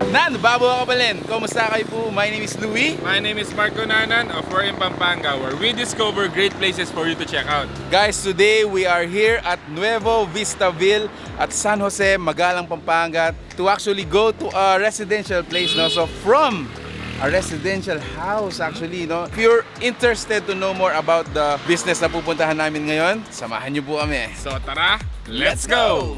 Bago ako palin, kumusta kayo po? My name is Louie. My name is Marco Nanan of We're in Pampanga, where we discover great places for you to check out. Guys, today we are here at Nuevo, Vista, Ville at San Jose, Magalang, Pampanga to actually go to a residential place. No? So from a residential house actually. No? If you're interested to know more about the business na pupuntahan namin ngayon, samahan niyo po kami. So tara, let's go!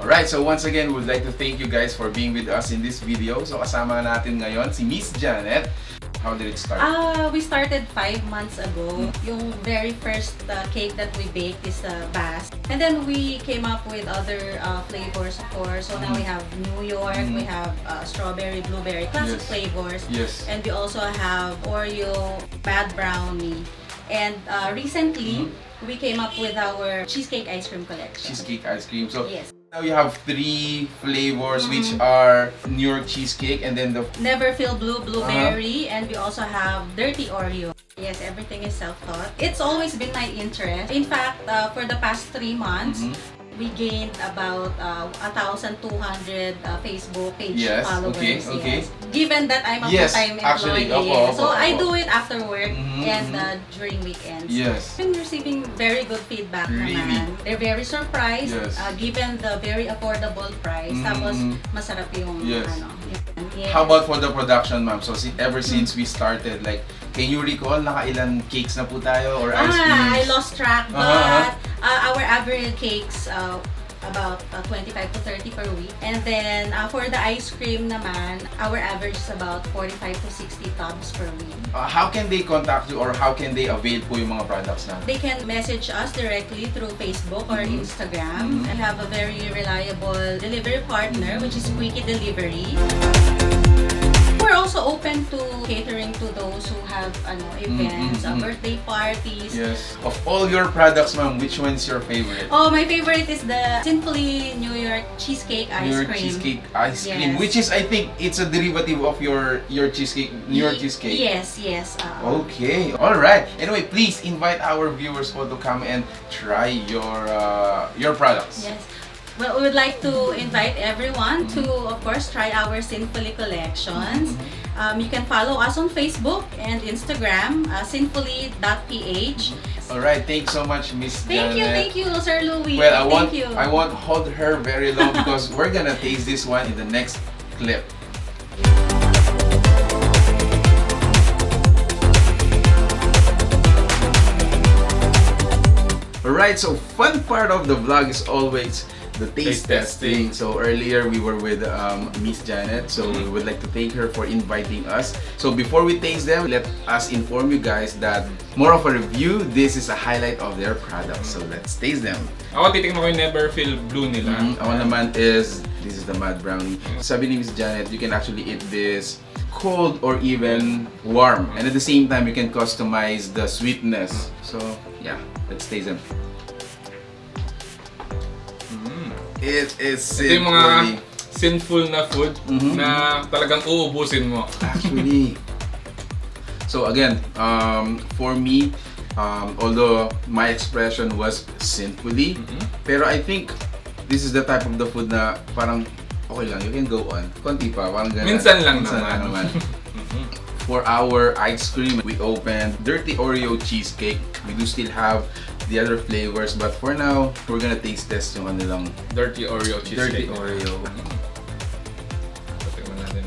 Alright, so once again, we'd like to thank you guys for being with us in this video. So kasama natin ngayon si Miss Janet. How did it start? We started 5 months ago. Yung very first cake that we baked is Bass. And then we came up with other flavors, of course. So now we have New York, we have strawberry, blueberry, classic flavors. Yes. And we also have Oreo, bad brownie. And recently, we came up with our cheesecake ice cream collection. Cheesecake ice cream. So yes. Now you have 3 flavors which are New York cheesecake and then the Never Feel Blue Blueberry, and we also have Dirty Oreo. Yes, everything is self-taught. It's always been my interest. In fact, for the past 3 months, we gained about 1,200 Facebook page followers. Okay. Yes. Given that I'm a full-time employee, so I do it after work and during weekends. Yes. I've been receiving very good feedback naman. They're very surprised given the very affordable price. Tapos masarap yung ano. Yes. How about for the production, ma'am? So ever since we started, like, can you recall nakailan cakes na po tayo or ice creams? I lost track, but our average cakes about 25 to 30 per week. And then for the ice cream naman, our average is about 45 to 60 tubs per week. How can they contact you or how can they avail po yung mga products na? They can message us directly through Facebook or Instagram and have a very reliable delivery partner, which is Quickie Delivery. We're also open to catering to those who have events, birthday parties. Yes. Of all your products, ma'am, which one's your favorite? Oh, my favorite is the Sinfully New York cheesecake ice New York cream. cheesecake ice cream, Yes. which is, I think, it's a derivative of your cheesecake, New York cheesecake. Yes. Okay, all right. Anyway, please invite our viewers po to come and try your products. Yes. Well, we would like to invite everyone to, of course, try our Sinfully collections. You can follow us on Facebook and Instagram, sinfully.ph. Alright, thanks so much, Miss Janet. Thank you, Sir Louie. Well, Thank you. I won't hold her very long because we're gonna taste this one in the next clip. Alright, so fun part of the vlog is always the taste testing. So earlier we were with Miss Janet, so we would like to thank her for inviting us. So before we taste them, let us inform you guys that more of a review, this is a highlight of their products. So let's taste them. Ako titikman ko yung Never Feel Blue nila. Ako naman this is the mad brownie. Sabi ni Miss Janet, you can actually eat this cold or even warm. And at the same time, you can customize the sweetness. So yeah, let's taste them. It is Ito yung mga sinful na food na talagang uubusin mo. Actually. So again, for me, although my expression was sinfully, pero I think this is the type of the food na parang okay lang, you can go on. Konti pa, parang ganun. Minsan lang naman. For our ice cream, we opened Dirty Oreo cheesecake. We do still have the other flavors, but for now, we're gonna taste test yung kanilang Dirty Oreo cheesecake. Dirty Oreo. Tingnan natin.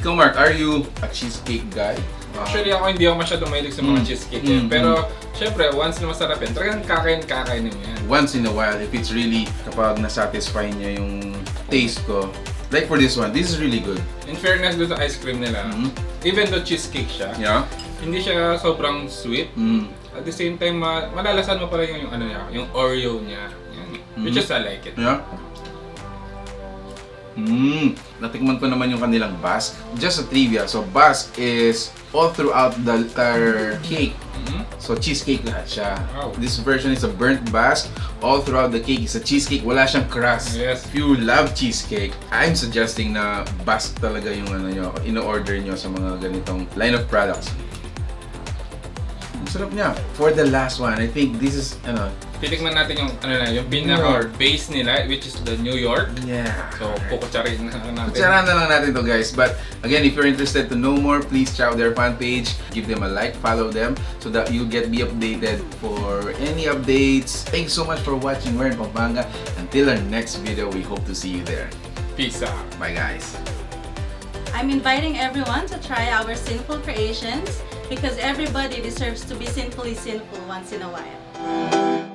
Ikaw, Mark, are you a cheesecake guy? Actually, hindi ako masyadong mahilig sa mga cheesecake yan. Pero, syempre, once na masarap yan, talagang kakainin mo yan. Once in a while, if it's really, kapag nasatisfy niya yung taste ko, like for this one, this is really good. In fairness doon sa ice cream nila, even though cheesecake siya, hindi siya sobrang sweet. At the same time, malalasan mo pala yung ano niya, yung Oreo niya. Which is I like it. Yeah. Natikman ko naman yung kanilang bask. Just a trivia, so bask is all throughout the entire cake. So cheesecake lahat siya. Wow. This version is a burnt bask. All throughout the cake is a cheesecake. Wala siyang crust. Yes. If you love cheesecake, I'm suggesting na bask talaga yung ano nyo, ino-order nyo sa mga ganitong line of products. Ang sarap niya. For the last one, I think this is titikman natin yung yung pinaka base nila, which is the New York. Yeah. So, kukutsarin na natin. Kutsarahan na lang natin to, guys. But again, if you're interested to know more, please check out their fan page. Give them a like, follow them so that you'll be updated for any updates. Thanks so much for watching. We're in Pampanga. Until our next video, we hope to see you there. Peace out. Bye, guys. I'm inviting everyone to try our sinful creations because everybody deserves to be sinfully sinful once in a while.